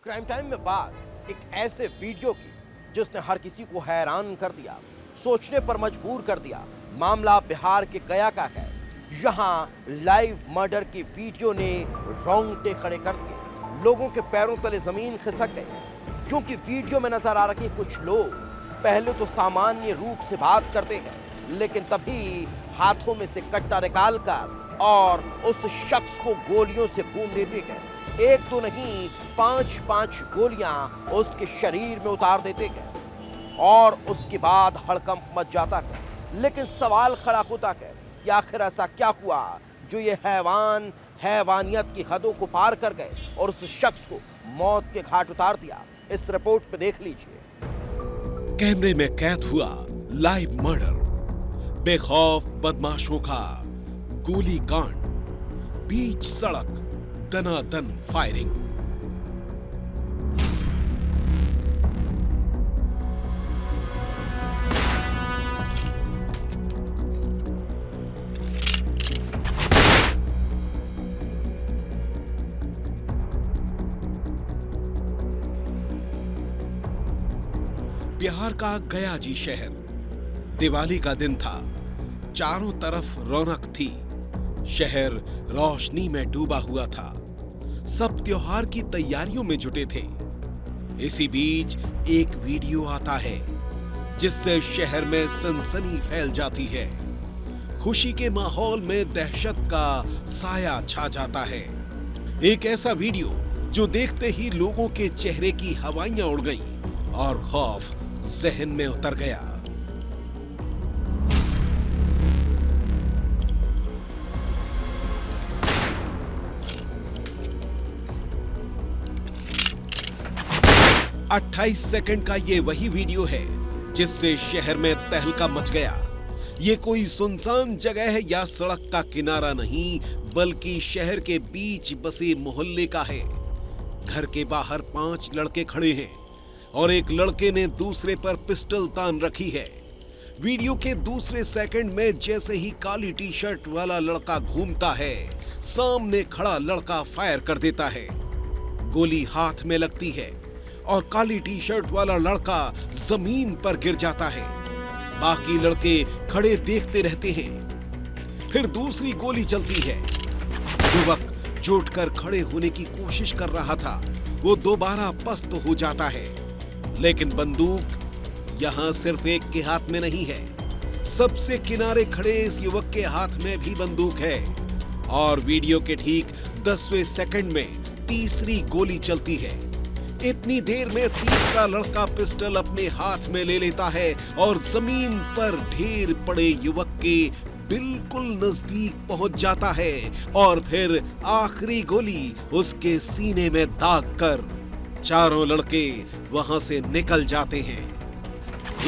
Crime time में बात एक ऐसे वीडियो की जिसने हर किसी को हैरान कर दिया, सोचने पर मजबूर कर दिया। मामला बिहार के गया का है। यहाँ लाइव मर्डर की वीडियो ने रोंगटे खड़े कर दिए। लोगों के पैरों तले जमीन खिसक गई, क्योंकि वीडियो में नजर आ रहे कुछ लोग पहले तो सामान्य रूप से बात करते हैं, लेकिन तभी हाथों में से कट्टा निकालकर और उस शख्स को गोलियों से भून देते हैं। एक तो नहीं, 5-5 गोलियां उसके शरीर में उतार देते हैं और उसके बाद हड़कंप मच जाता है। लेकिन सवाल खड़ा होता है कि आखिर ऐसा क्या हुआ जो ये हैवान हैवानियत की हदों को पार कर गए और उस शख्स को मौत के घाट उतार दिया। इस रिपोर्ट पे देख लीजिए। कैमरे में कैद हुआ लाइव मर्डर, बेखौफ बदमाशों का गोली कांड, बीच सड़क दनादन फायरिंग। बिहार का गया जी शहर, दिवाली का दिन था। चारों तरफ रौनक थी। शहर रोशनी में डूबा हुआ था। सब त्योहार की तैयारियों में जुटे थे। इसी बीच एक वीडियो आता है जिससे शहर में सनसनी फैल जाती है। खुशी के माहौल में दहशत का साया छा जाता है। एक ऐसा वीडियो जो देखते ही लोगों के चेहरे की हवाइयां उड़ गईं और खौफ जहन में उतर गया। अट्ठाईस सेकंड का ये वही वीडियो है जिससे शहर में तहलका मच गया। ये कोई सुनसान जगह है या सड़क का किनारा नहीं, बल्कि शहर के बीच बसे मोहल्ले का है। घर के बाहर 5 लड़के खड़े हैं और एक लड़के ने दूसरे पर पिस्टल तान रखी है। वीडियो के दूसरे सेकंड में जैसे ही काली टी शर्ट वाला लड़का घूमता है, सामने खड़ा लड़का फायर कर देता है। गोली हाथ में लगती है और काली टी शर्ट वाला लड़का जमीन पर गिर जाता है। बाकी लड़के खड़े देखते रहते हैं। फिर दूसरी गोली चलती है। युवक चोट कर खड़े होने की कोशिश कर रहा था, वो दोबारा पस्त हो जाता है। लेकिन बंदूक यहां सिर्फ एक के हाथ में नहीं है, सबसे किनारे खड़े इस युवक के हाथ में भी बंदूक है। और वीडियो के ठीक 10वें सेकंड में तीसरी गोली चलती है। इतनी देर में तीसरा लड़का पिस्टल अपने हाथ में ले लेता है और जमीन पर ढेर पड़े युवक के बिल्कुल नजदीक पहुंच जाता है और फिर आखिरी गोली उसके सीने में दाग कर चारों लड़के वहां से निकल जाते हैं।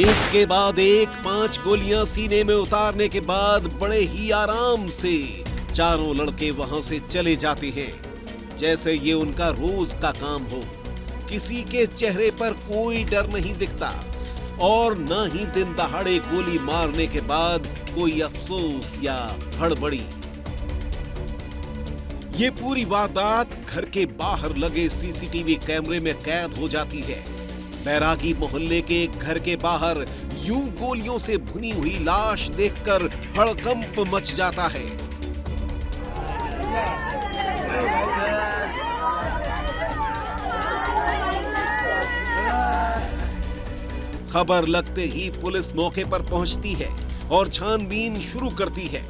एक के बाद एक 5 गोलियां सीने में उतारने के बाद बड़े ही आराम से चारों लड़के वहां से चले जाते हैं, जैसे ये उनका रोज का काम हो। किसी के चेहरे पर कोई डर नहीं दिखता और न ही दिन दहाड़े गोली मारने के बाद कोई अफसोस या हड़बड़ी। ये पूरी वारदात घर के बाहर लगे सीसीटीवी कैमरे में कैद हो जाती है। बैरागी मोहल्ले के एक घर के बाहर यूं गोलियों से भुनी हुई लाश देखकर हड़कंप मच जाता है। खबर लगते ही पुलिस मौके पर पहुंचती है और छानबीन शुरू करती है।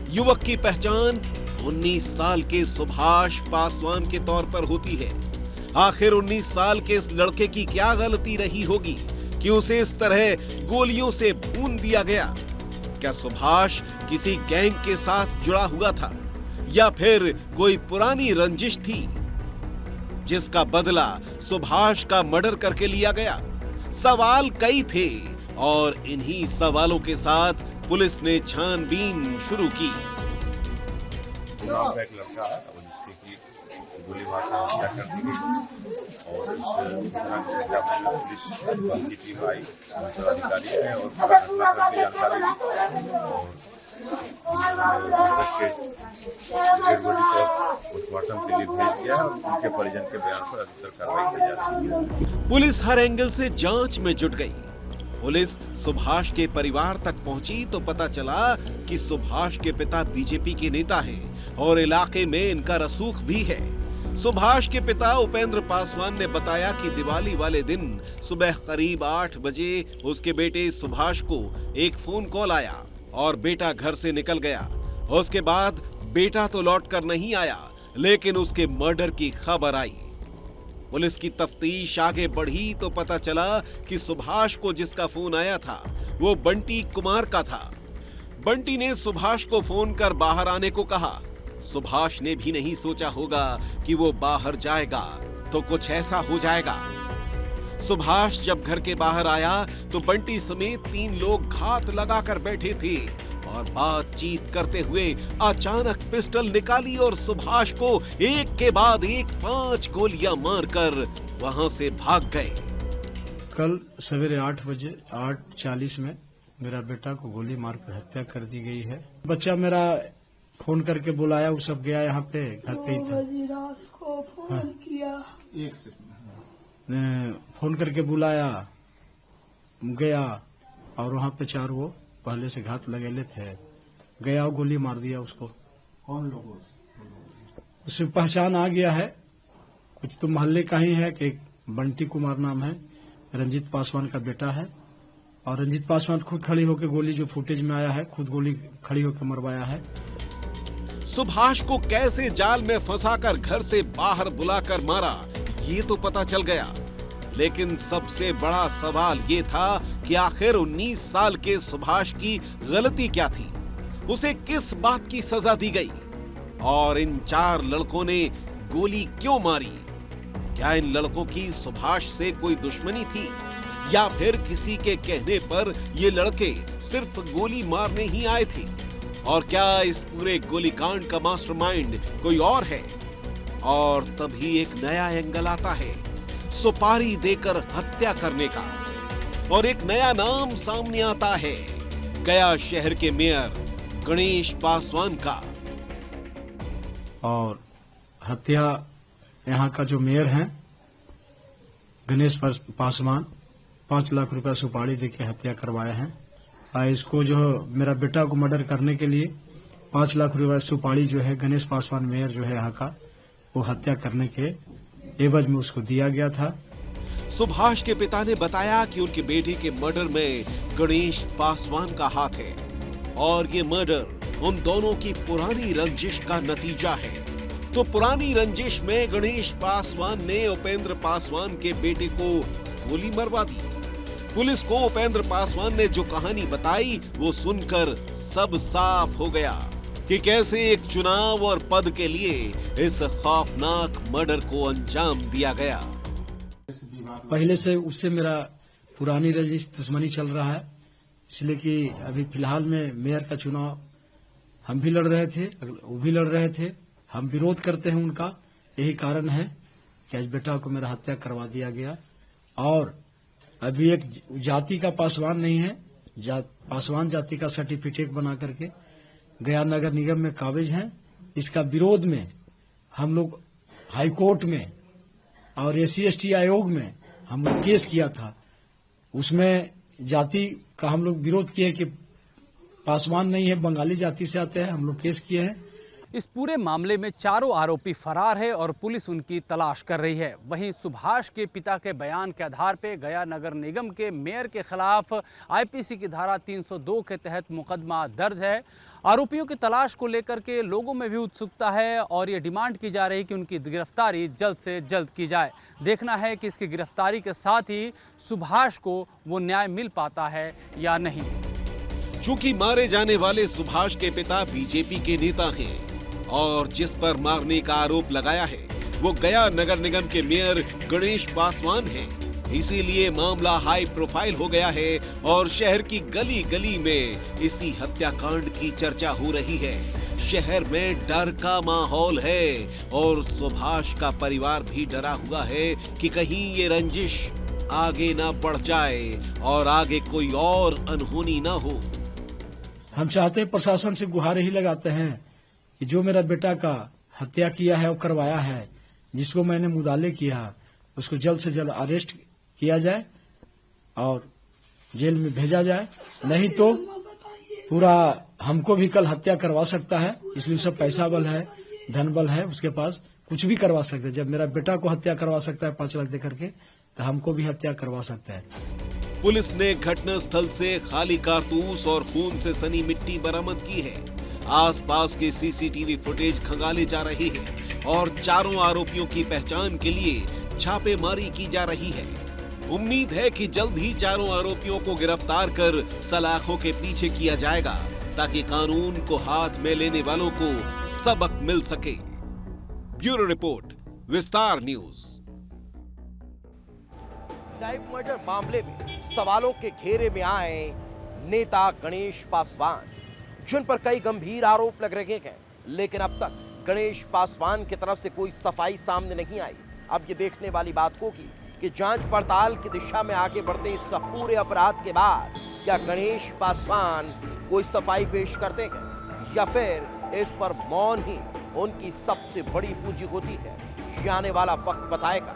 युवक की पहचान 19 साल के सुभाष पासवान के तौर पर होती है। आखिर 19 साल के इस लड़के की क्या गलती रही होगी कि उसे इस तरह गोलियों से भून दिया गया? क्या सुभाष किसी गैंग के साथ जुड़ा हुआ था या फिर कोई पुरानी रंजिश थी जिसका बदला सुभाष का मर्डर करके लिया गया? सवाल कई थे और इन्हीं सवालों के साथ पुलिस ने छानबीन शुरू की। गाँव का एक लड़का है और जिसके की गोली मार से हत्या कर दी गई और इस दौरान से जब पुलिस की आई, अधिकारी है और घटनाक्रम की जानकारी ली और मृतक के डेड बॉडी को पोस्टमार्टम के लिए भेज दिया है और उनके परिजन के बयान पर अग्रिम कार्रवाई की जा रही है। पुलिस हर एंगल से जांच में जुट गई। पुलिस सुभाष के परिवार तक पहुंची तो पता चला कि सुभाष के पिता बीजेपी के नेता हैं और इलाके में इनका रसूख भी है। सुभाष के पिता उपेंद्र पासवान ने बताया कि दिवाली वाले दिन सुबह करीब 8 बजे उसके बेटे सुभाष को एक फोन कॉल आया और बेटा घर से निकल गया। उसके बाद बेटा तो लौटकर नहीं आया, लेकिन उसके मर्डर की खबर आई। पुलिस की तफ्तीश आगे बढ़ी तो पता चला कि सुभाष को जिसका फोन आया था वो बंटी कुमार का था। बंटी ने सुभाष को फोन कर बाहर आने को कहा। सुभाष ने भी नहीं सोचा होगा कि वो बाहर जाएगा तो कुछ ऐसा हो जाएगा। सुभाष जब घर के बाहर आया तो बंटी समेत 3 लोग घात लगाकर बैठे थे और बातचीत करते हुए अचानक पिस्टल निकाली और सुभाष को एक के बाद एक 5 गोलियां मारकर वहां से भाग गए। कल सवेरे 8 बजे 8:40 में मेरा बेटा को गोली मारकर हत्या कर दी गई है। बच्चा मेरा फोन करके बुलाया, वो सब गया, यहाँ पे घर पे ही था। रात को फोन किया, फोन करके बुलाया, गया और वहाँ पे 4 वो पहले से घात लगेले थे, गया और गोली मार दिया उसको। कौन लोगों? उसमें पहचान आ गया है, कुछ तो मोहल्ले का ही है कि एक बंटी कुमार नाम है, रंजीत पासवान का बेटा है और रंजीत पासवान खुद खड़ी होकर गोली जो फुटेज में आया है, खुद गोली खड़ी होकर मरवाया है। सुभाष को कैसे जाल में फंसाकर घर से बाहर बुलाकर मारा ये तो पता चल गया, लेकिन सबसे बड़ा सवाल ये था कि आखिर 19 साल के सुभाष की गलती क्या थी, उसे किस बात की सजा दी गई और इन 4 लड़कों ने गोली क्यों मारी? क्या इन लड़कों की सुभाष से कोई दुश्मनी थी या फिर किसी के कहने पर ये लड़के सिर्फ गोली मारने ही आए थे? और क्या इस पूरे गोलीकांड का मास्टरमाइंड कोई और है? और तभी एक नया एंगल आता है, सुपारी देकर हत्या करने का, और एक नया नाम सामने आता है, गया शहर के मेयर गणेश पासवान का। और हत्या यहाँ का जो मेयर हैं गणेश पासवान 5 लाख रुपया सुपारी देके हत्या करवाए हैं। इसको जो मेरा बेटा को मर्डर करने के लिए 5 लाख रुपया सुपारी जो है गणेश पासवान मेयर जो है यहाँ का, वो हत्या करने के एवज में उसको दिया गया था। सुभाष के पिता ने बताया कि उनके बेटे के मर्डर में गणेश पासवान का हाथ है और ये मर्डर उन दोनों की पुरानी रंजिश का नतीजा है। तो पुरानी रंजिश में गणेश पासवान ने उपेंद्र पासवान के बेटे को गोली मरवा दी। पुलिस को उपेंद्र पासवान ने जो कहानी बताई वो सुनकर सब साफ हो गया कि कैसे एक चुनाव और पद के लिए इस खौफनाक मर्डर को अंजाम दिया गया। पहले से उससे मेरा पुरानी रंजिश दुश्मनी चल रहा है, इसलिए कि अभी फिलहाल में मेयर का चुनाव हम भी लड़ रहे थे, वो भी लड़ रहे थे, हम विरोध करते हैं उनका। यही कारण है कि आज बेटा को मेरा हत्या करवा दिया गया। और अभी एक जाति का पासवान नहीं है, पासवान जाति का सर्टिफिकेट बना करके गया नगर निगम में काबिज है। इसका विरोध में हम लोग हाईकोर्ट में और SC/ST आयोग में हम लोग केस किया था। उसमें जाति का हम लोग विरोध किए कि पासवान नहीं है, बंगाली जाति से आते हैं, हम लोग केस किए हैं। इस पूरे मामले में चारों आरोपी फरार है और पुलिस उनकी तलाश कर रही है। वहीं सुभाष के पिता के बयान के आधार पर गया नगर निगम के मेयर के खिलाफ IPC की धारा 302 के तहत मुकदमा दर्ज है। आरोपियों की तलाश को लेकर के लोगों में भी उत्सुकता है और ये डिमांड की जा रही है कि उनकी गिरफ्तारी जल्द से जल्द की जाए। देखना है कि इसकी गिरफ्तारी के साथ ही सुभाष को वो न्याय मिल पाता है या नहीं। चूंकि मारे जाने वाले सुभाष के पिता बीजेपी के नेता हैं और जिस पर मारने का आरोप लगाया है वो गया नगर निगम के मेयर गणेश पासवान हैं, इसीलिए मामला हाई प्रोफाइल हो गया है और शहर की गली गली में इसी हत्याकांड की चर्चा हो रही है। शहर में डर का माहौल है और सुभाष का परिवार भी डरा हुआ है कि कहीं ये रंजिश आगे ना बढ़ जाए और आगे कोई और अनहोनी ना हो। हम चाहते हैं, प्रशासन से गुहार ही लगाते हैं कि जो मेरा बेटा का हत्या किया है और करवाया है, जिसको मैंने मुदाले किया, उसको जल्द से जल्द अरेस्ट किया जाए और जेल में भेजा जाए। नहीं तो पूरा हमको भी कल हत्या करवा सकता है, इसलिए उसका पैसा बल है, धन बल है, उसके पास कुछ भी करवा सकता है। जब मेरा बेटा को हत्या करवा सकता है 5 लाख दे करके, तो हमको भी हत्या करवा सकता है। पुलिस ने घटनास्थल से खाली कारतूस और खून से सनी मिट्टी बरामद की है। आसपास के सीसीटीवी फुटेज खंगाले जा रहे हैं और चारों आरोपियों की पहचान के लिए छापेमारी की जा रही है। उम्मीद है कि जल्द ही चारों आरोपियों को गिरफ्तार कर सलाखों के पीछे किया जाएगा, ताकि कानून को हाथ में लेने वालों को सबक मिल सके। ब्यूरो रिपोर्ट, विस्तार न्यूज। लाइव मर्डर मामले में सवालों के घेरे में आए नेता गणेश पासवान, जिन पर कई गंभीर आरोप लग रहे हैं, लेकिन अब तक गणेश पासवान की तरफ से कोई सफाई सामने नहीं आई। अब ये देखने वाली बात होगी कि जांच पड़ताल की दिशा में आगे बढ़ते इस पूरे अपराध के बाद क्या गणेश पासवान कोई सफाई पेश करते हैं, या फिर इस पर मौन ही उनकी सबसे बड़ी पूंजी होती है। ये आने वाला वक्त बताएगा।